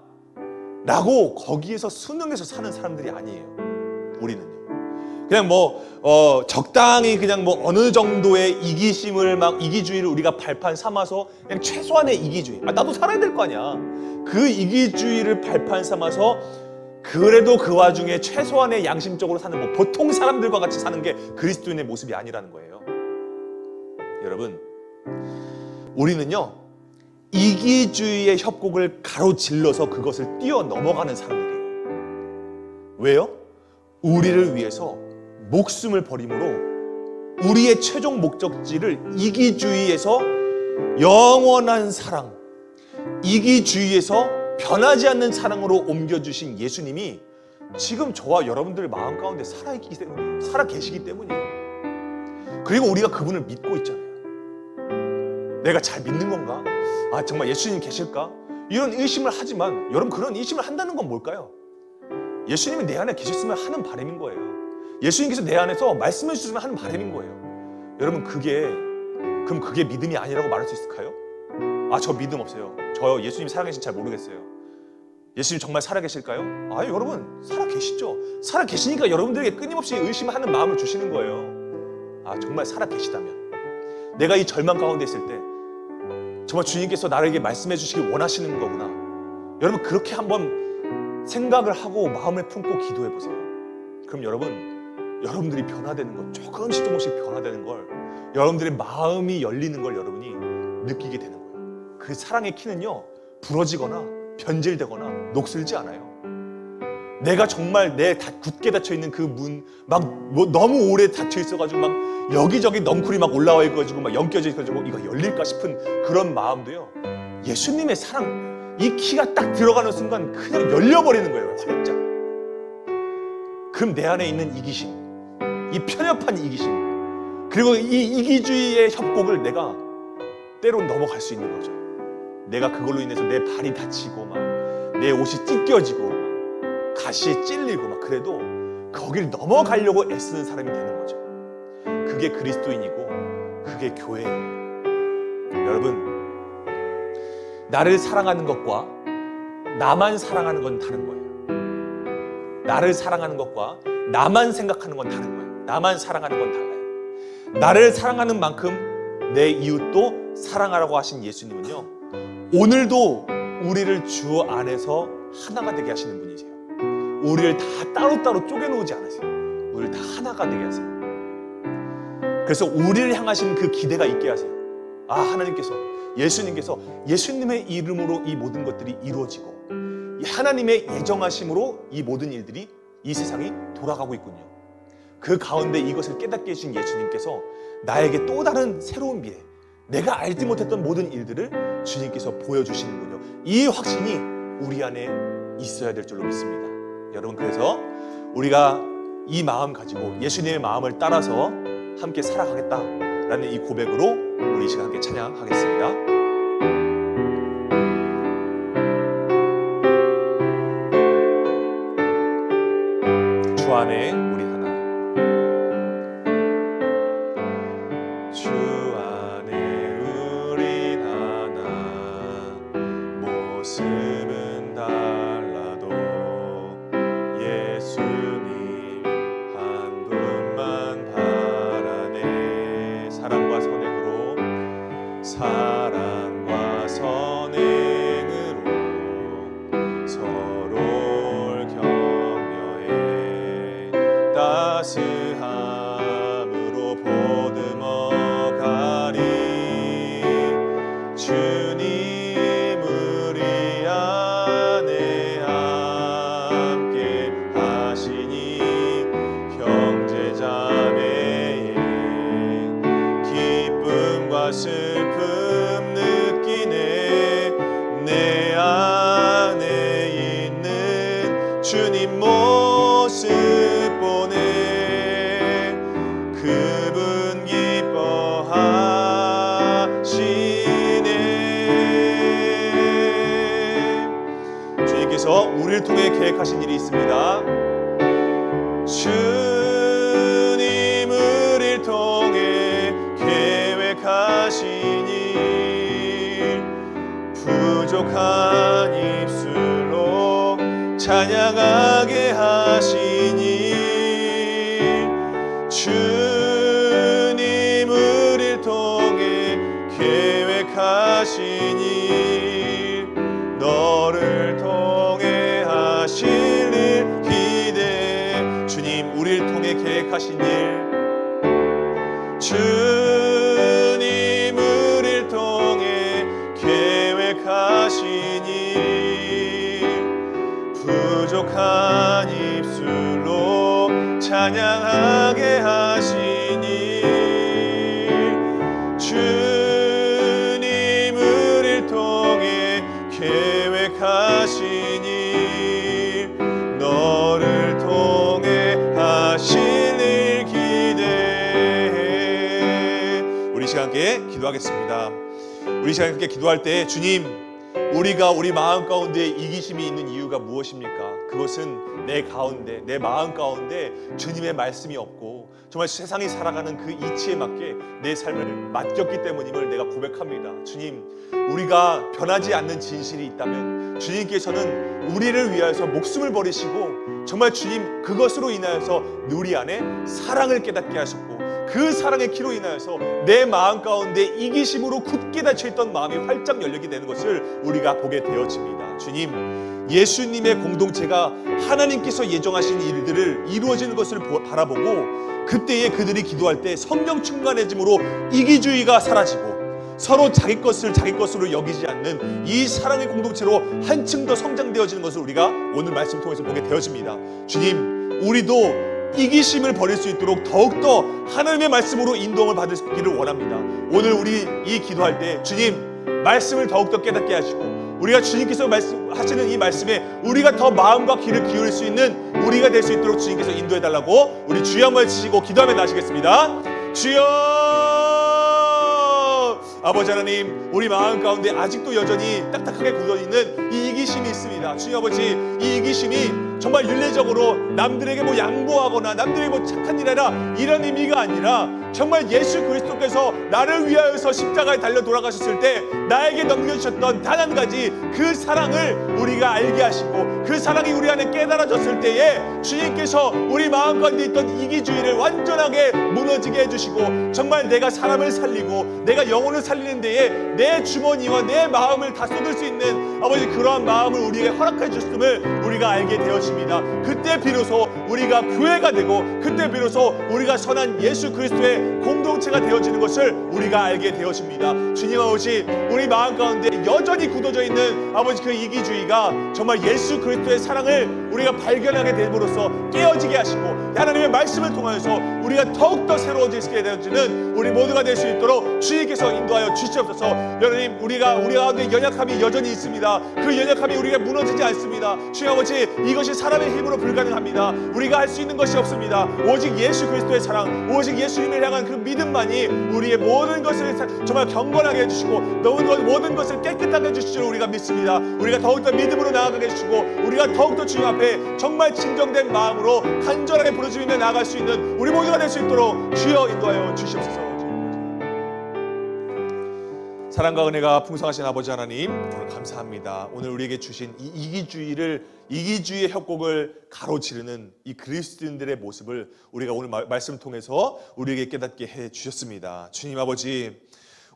라고 거기에서 순응해서 사는 사람들이 아니에요. 우리는요. 그냥 적당히 그냥 어느 정도의 이기주의를 우리가 발판 삼아서 그냥 최소한의 이기주의. 나도 살아야 될 거 아니야. 그 이기주의를 발판 삼아서 그래도 그 와중에 최소한의 양심적으로 사는 보통 사람들과 같이 사는 게 그리스도인의 모습이 아니라는 거예요. 여러분, 우리는요, 이기주의의 협곡을 가로질러서 그것을 뛰어넘어가는 사람들이에요. 왜요? 우리를 위해서 목숨을 버림으로 우리의 최종 목적지를 이기주의에서 영원한 사랑, 이기주의에서 변하지 않는 사랑으로 옮겨주신 예수님이 지금 저와 여러분들의 마음 가운데 살아계시기 때문이에요. 그리고 우리가 그분을 믿고 있잖아요. 내가 잘 믿는 건가? 정말 예수님 계실까? 이런 의심을 하지만 여러분, 그런 의심을 한다는 건 뭘까요? 예수님이 내 안에 계셨으면 하는 바람인 거예요. 예수님께서 내 안에서 말씀해 주시면 하는 바람인 거예요. 여러분, 그럼 그게 믿음이 아니라고 말할 수 있을까요? 저 믿음 없어요. 저 예수님 살아계신지 잘 모르겠어요. 예수님 정말 살아계실까요? 여러분, 살아계시죠. 살아계시니까 여러분들에게 끊임없이 의심하는 마음을 주시는 거예요. 정말 살아계시다면, 내가 이 절망 가운데 있을 때 정말 주님께서 나에게 말씀해 주시길 원하시는 거구나. 여러분, 그렇게 한번 생각을 하고 마음을 품고 기도해 보세요. 그럼 여러분들이 변화되는 것, 조금씩 변화되는 걸, 여러분들의 마음이 열리는 걸 여러분이 느끼게 되는 거예요. 그 사랑의 키는요, 부러지거나 변질되거나 녹슬지 않아요. 내가 정말 굳게 닫혀 있는 그 문, 막 너무 오래 닫혀 있어가지고 막 여기저기 넝쿨이 막 올라와 있어가지고 막 엉겨져 있어가지고 이거 열릴까 싶은 그런 마음도요, 예수님의 사랑, 이 키가 딱 들어가는 순간 그냥 열려버리는 거예요, 활짝. 그럼 내 안에 있는 이기심, 이 편협한 이기심, 그리고 이 이기주의의 협곡을 내가 때론 넘어갈 수 있는 거죠. 내가 그걸로 인해서 내 발이 다치고 막 내 옷이 찢겨지고 막 가시에 찔리고 막 그래도 거길 넘어가려고 애쓰는 사람이 되는 거죠. 그게 그리스도인이고 그게 교회예요. 여러분, 나를 사랑하는 것과 나만 사랑하는 건 다른 거예요. 나를 사랑하는 것과 나만 생각하는 건 다른 거예요. 나만 사랑하는 건 달라요. 나를 사랑하는 만큼 내 이웃도 사랑하라고 하신 예수님은요, 오늘도 우리를 주 안에서 하나가 되게 하시는 분이세요. 우리를 다 따로따로 쪼개놓지 않으세요. 우리를 다 하나가 되게 하세요. 그래서 우리를 향하신 그 기대가 있게 하세요. 하나님께서, 예수님께서 예수님의 이름으로 이 모든 것들이 이루어지고 하나님의 예정하심으로 이 모든 일들이, 이 세상이 돌아가고 있군요. 그 가운데 이것을 깨닫게 해주신 예수님께서 나에게 또 다른 새로운 미래, 내가 알지 못했던 모든 일들을 주님께서 보여주시는군요. 이 확신이 우리 안에 있어야 될 줄로 믿습니다. 여러분, 그래서 우리가 이 마음 가지고 예수님의 마음을 따라서 함께 살아가겠다라는 이 고백으로 우리 이 시간 함께 찬양하겠습니다. 주 안에 우리 하나. 주 안에 우리 하나. 모습은 달라도 예수님 한 분만 바라네. 사랑과 선행으로, 사랑과 선행으로 서로를 격려해 따스함으로 보듬어 가리. 주님 우리 안에 함께 하시니 형제자매의 기쁨과 슬픔 느끼네. 내 안에 있는 주님 모습 보네. 그분 기뻐하시네. 주님께서 우리를 통해 계획하신 일이 있습니다. 주님 우리를 통해 계획하신 일, 부족한 입술로 찬양하게 하시니. 주님 우리를 통해 계획하신 일, 너를 통해 하실 일 기대해. 주님 우리를 통해 계획하신 일, 주님 우리를 통해 계획하신 일, 부족한 입술로 찬양하게 하시니. 주님 우리를 통해 계획하신 일, 너를 통해 하실 일 기대해. 우리 시간 함께 기도하겠습니다. 우리 시간 함께 기도할 때, 주님, 우리가 우리 마음 가운데 이기심이 있는 이유가 무엇입니까? 그것은 내 가운데, 내 마음 가운데 주님의 말씀이 없고 정말 세상이 살아가는 그 이치에 맞게 내 삶을 맡겼기 때문임을 내가 고백합니다. 주님, 우리가 변하지 않는 진실이 있다면 주님께서는 우리를 위하여서 목숨을 버리시고 정말 주님, 그것으로 인하여서 우리 안에 사랑을 깨닫게 하셨고 그 사랑의 키로 인하여서 내 마음 가운데 이기심으로 굳게 닫혀있던 마음이 활짝 열리게 되는 것을 우리가 보게 되어집니다. 주님, 예수님의 공동체가 하나님께서 예정하신 일들을 이루어지는 것을 바라보고 그때에 그들이 기도할 때 성령 충만해짐으로 이기주의가 사라지고 서로 자기 것을 자기 것으로 여기지 않는 이 사랑의 공동체로 한층 더 성장되어지는 것을 우리가 오늘 말씀 통해서 보게 되어집니다. 주님, 우리도 이기심을 버릴 수 있도록 더욱더 하나님의 말씀으로 인도함을 받기를 원합니다. 오늘 우리 이 기도할 때 주님, 말씀을 더욱더 깨닫게 하시고 우리가 주님께서 말씀하시는 이 말씀에 우리가 더 마음과 귀를 기울일 수 있는 우리가 될 수 있도록 주님께서 인도해달라고 우리 주여 한번 치시고 기도하며 나시겠습니다. 주여! 아버지 하나님, 우리 마음 가운데 아직도 여전히 딱딱하게 굳어있는 이 이기심이 있습니다. 주님 아버지, 이 이기심이 정말 윤리적으로 남들에게 뭐 양보하거나 남들에게 뭐 착한 일 해라 이런 의미가 아니라 정말 예수 그리스도께서 나를 위하여서 십자가에 달려 돌아가셨을 때 나에게 넘겨주셨던 단 한 가지 그 사랑을 우리가 알게 하시고 그 사랑이 우리 안에 깨달아졌을 때에 주님께서 우리 마음 가운데 있던 이기주의를 완전하게 무너지게 해주시고 정말 내가 사람을 살리고 내가 영혼을 살리는 데에 내 주머니와 내 마음을 다 쏟을 수 있는 아버지 그러한 마음을 우리에게 허락해 주셨음을 우리가 알게 되었습니다. 그때 비로소 우리가 교회가 되고 그때 비로소 우리가 선한 예수 그리스도의 공동체가 되어지는 것을 우리가 알게 되었습니다. 주님 아버지, 우리 마음 가운데 여전히 굳어져 있는 아버지 그 이기주의가 정말 예수 그리스도의 사랑을 우리가 발견하게 됨으로써 깨어지게 하시고 하나님의 말씀을 통하여서 우리가 더욱더 새로워지게 되어지는 우리 모두가 될 수 있도록 주님께서 인도하여 주시옵소서. 여러분, 우리 가운데 연약함이 여전히 있습니다. 그 연약함이 우리가 무너지지 않습니다. 주님 아버지, 이것이 사람의 힘으로 불가능합니다. 우리가 할 수 있는 것이 없습니다. 오직 예수 그리스도의 사랑, 오직 예수님을 향한 그 믿음만이 우리의 모든 것을 정말 경건하게 해주시고 모든 것을 깨끗하게 해주실 줄 우리가 믿습니다. 우리가 더욱더 믿음으로 나아가게 해주시고 우리가 더욱더 주님 앞에 정말 진정된 마음으로 간절하게 부르짖으며 나아갈 수 있는 우리 모두가 될 수 있도록 주여 인도하여 주시옵소서. 사랑과 은혜가 풍성하신 아버지 하나님, 오늘 감사합니다. 오늘 우리에게 주신 이 이기주의의 협곡을 가로지르는 이 그리스도인들의 모습을 우리가 오늘 말씀을 통해서 우리에게 깨닫게 해 주셨습니다. 주님 아버지,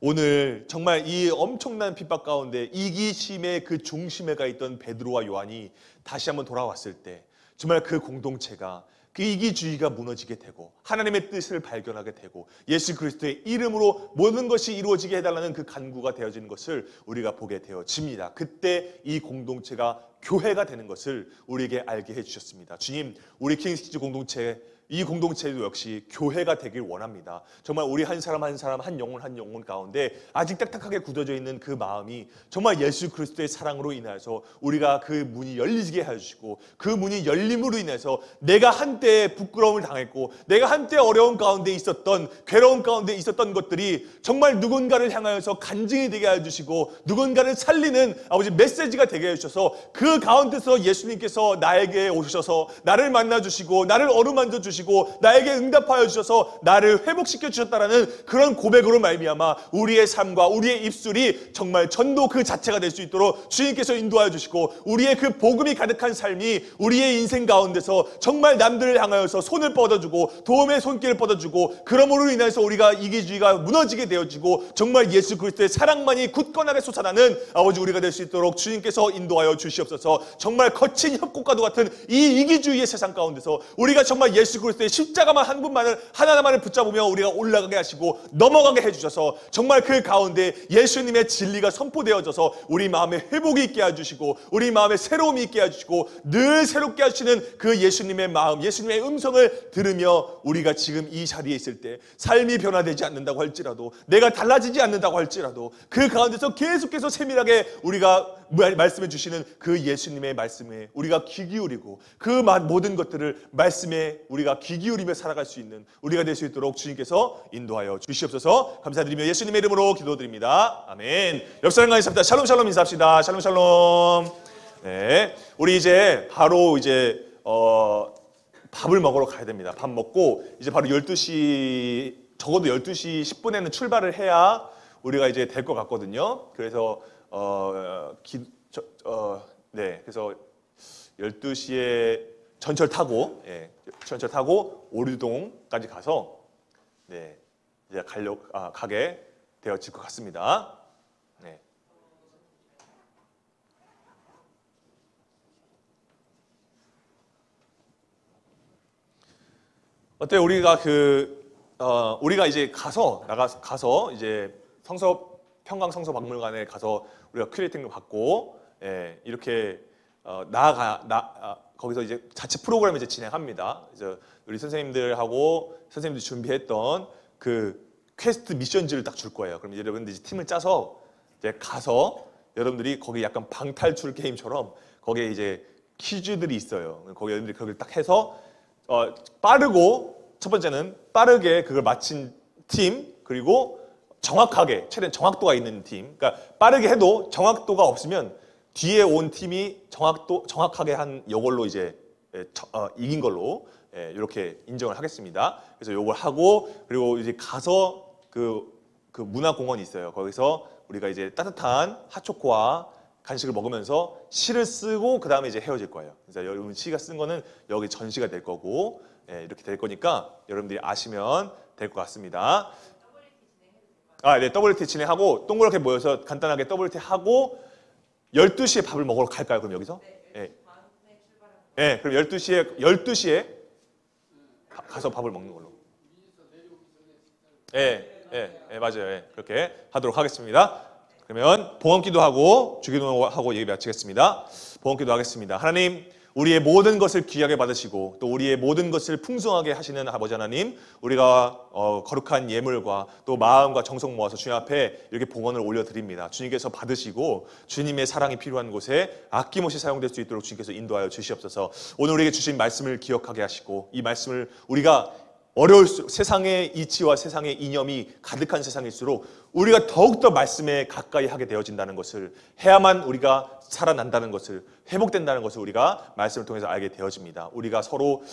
오늘 정말 이 엄청난 핍박 가운데 이기심의 그 중심에 가 있던 베드로와 요한이 다시 한번 돌아왔을 때 정말 그 공동체가 그 이기주의가 무너지게 되고 하나님의 뜻을 발견하게 되고 예수 그리스도의 이름으로 모든 것이 이루어지게 해달라는 그 간구가 되어지는 것을 우리가 보게 되어집니다. 그때 이 공동체가 교회가 되는 것을 우리에게 알게 해주셨습니다. 주님, 우리 킹스키즈 공동체, 이 공동체도 역시 교회가 되길 원합니다. 정말 우리 한 사람 한 사람 한 영혼 가운데 아직 딱딱하게 굳어져 있는 그 마음이 정말 예수 그리스도의 사랑으로 인하여서 우리가 그 문이 열리게 해주시고 그 문이 열림으로 인해서 내가 한때 부끄러움을 당했고 내가 한때 어려운 가운데 있었던 괴로운 가운데 있었던 것들이 정말 누군가를 향하여서 간증이 되게 해주시고 누군가를 살리는 아버지 메시지가 되게 해주셔서 그 가운데서 예수님께서 나에게 오셔서 나를 만나주시고 나를 어루만져 주시고 나에게 응답하여 주셔서 나를 회복시켜 주셨다라는 그런 고백으로 말미암아 우리의 삶과 우리의 입술이 정말 전도 그 자체가 될 수 있도록 주님께서 인도하여 주시고 우리의 그 복음이 가득한 삶이 우리의 인생 가운데서 정말 남들을 향하여서 손을 뻗어주고 도움의 손길을 뻗어주고 그러므로 인해서 우리가 이기주의가 무너지게 되어지고 정말 예수 그리스도의 사랑만이 굳건하게 솟아나는 아버지 우리가 될 수 있도록 주님께서 인도하여 주시옵소서. 정말 거친 협곡과도 같은 이 이기주의의 세상 가운데서 우리가 정말 예수 그리스도의 십자가만 한 분만을 하나만을 붙잡으며 우리가 올라가게 하시고 넘어가게 해주셔서 정말 그 가운데 예수님의 진리가 선포되어져서 우리 마음에 회복이 있게 해주시고 우리 마음에 새로움이 있게 해주시고 늘 새롭게 하시는 그 예수님의 마음, 예수님의 음성을 들으며 우리가 지금 이 자리에 있을 때 삶이 변화되지 않는다고 할지라도 내가 달라지지 않는다고 할지라도 그 가운데서 계속해서 세밀하게 우리가 말씀해 주시는 그 예수님의 말씀에 우리가 귀 기울이고 그 모든 것들을 말씀에 우리가 귀 기울이며 살아갈 수 있는 우리가 될 수 있도록 주님께서 인도하여 주시옵소서. 감사드리며 예수님의 이름으로 기도드립니다. 아멘. 옆사람 간에 샬롬 샬롬 인사합시다. 샬롬 샬롬. 네, 우리 이제 바로 밥을 먹으러 가야 됩니다. 밥 먹고 이제 바로 12시 적어도 12시 10분에는 출발을 해야 우리가 이제 될 것 같거든요. 그래서 네, 그래서 12시에 전철 타고 오류동까지 가서 네, 이제 가게 되어질 것 같습니다. 네. 어때요? 우리가 우리가 이제 가서 이제 성서 평강성서박물관에 가서 우리가 큐레이팅을 받고 이렇게 거기서 이제 자체 프로그램을 이제 진행합니다. 그래서 우리 선생님들이 준비했던 그 퀘스트 미션지를 딱 줄 거예요. 그럼 여러분들이 팀을 짜서 이제 가서 여러분들이 거기 약간 방탈출 게임처럼 거기에 이제 퀴즈들이 있어요. 거기 여러분들이 그걸 딱 해서 빠르고 첫 번째는 빠르게 그걸 마친 팀, 그리고 정확하게 최대한 정확도가 있는 팀. 그러니까 빠르게 해도 정확도가 없으면 뒤에 온 팀이 정확하게 한 이걸로 이제 이긴 걸로 이렇게 인정을 하겠습니다. 그래서 이걸 하고 그리고 이제 가서 그 문화공원이 있어요. 거기서 우리가 이제 따뜻한 핫초코와 간식을 먹으면서 시를 쓰고 그 다음에 이제 헤어질 거예요. 그래서 여러분 시가 쓴 거는 여기 전시가 될 거고 이렇게 될 거니까 여러분들이 아시면 될 것 같습니다. 네, WT 진행하고 동그랗게 모여서 간단하게 WT 하고 12시에 밥을 먹으러 갈까요? 그럼 여기서? 네, 그럼 12시에 가서 밥을 먹는 걸로. 맞아요. 그렇게 하도록 하겠습니다. 그러면 봉헌기도 하고 주기도하고 얘기 마치겠습니다. 봉헌기도 하겠습니다. 하나님, 우리의 모든 것을 귀하게 받으시고 또 우리의 모든 것을 풍성하게 하시는 아버지 하나님, 우리가 거룩한 예물과 또 마음과 정성 모아서 주님 앞에 이렇게 봉헌을 올려드립니다. 주님께서 받으시고 주님의 사랑이 필요한 곳에 아낌없이 사용될 수 있도록 주님께서 인도하여 주시옵소서. 오늘 우리에게 주신 말씀을 기억하게 하시고 이 말씀을 우리가 어려울수록 세상의 이치와 세상의 이념이 가득한 세상일수록 우리가 더욱더 말씀에 가까이 하게 되어진다는 것을, 해야만 우리가 살아난다는 것을, 회복된다는 것을 우리가 말씀을 통해서 알게 되어집니다. 우리가 서로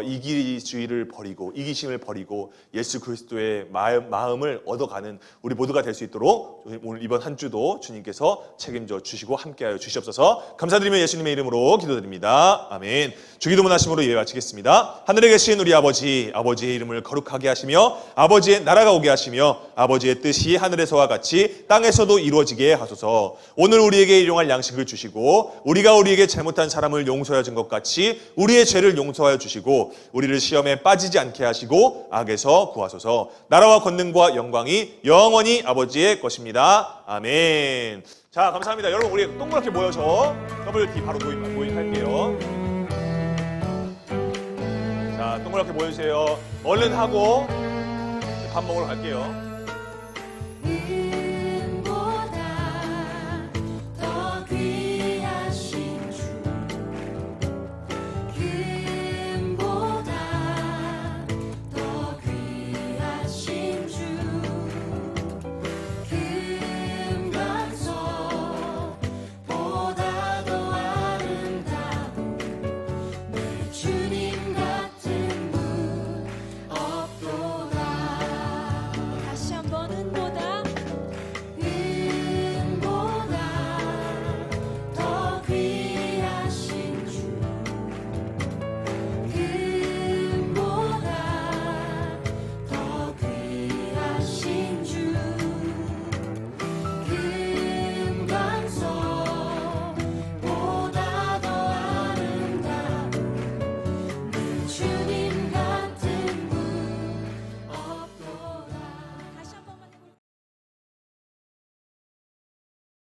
이기주의를 버리고 이기심을 버리고 예수 그리스도의 마음을 얻어가는 우리 모두가 될 수 있도록 오늘 이번 한 주도 주님께서 책임져 주시고 함께하여 주시옵소서. 감사드리며 예수님의 이름으로 기도드립니다. 아멘. 주기도문 하심으로 예배 마치겠습니다. 하늘에 계신 우리 아버지의 이름을 거룩하게 하시며 아버지의 나라가 오게 하시며 아버지의 뜻이 하늘에서와 같이 땅에서도 이루어지게 하소서. 오늘 우리에게 일용할 양식을 주시고 우리가 우리에게 잘못한 사람을 용서하여 준 것 같이 우리의 죄를 용서하여 주시고 우리를 시험에 빠지지 않게 하시고 악에서 구하소서. 나라와 권능과 영광이 영원히 아버지의 것입니다. 아멘. 자, 감사합니다. 여러분, 우리 동그랗게 모여서 WT 바로 모임할게요. 자, 동그랗게 모여주세요. 얼른 하고 밥 먹으러 갈게요.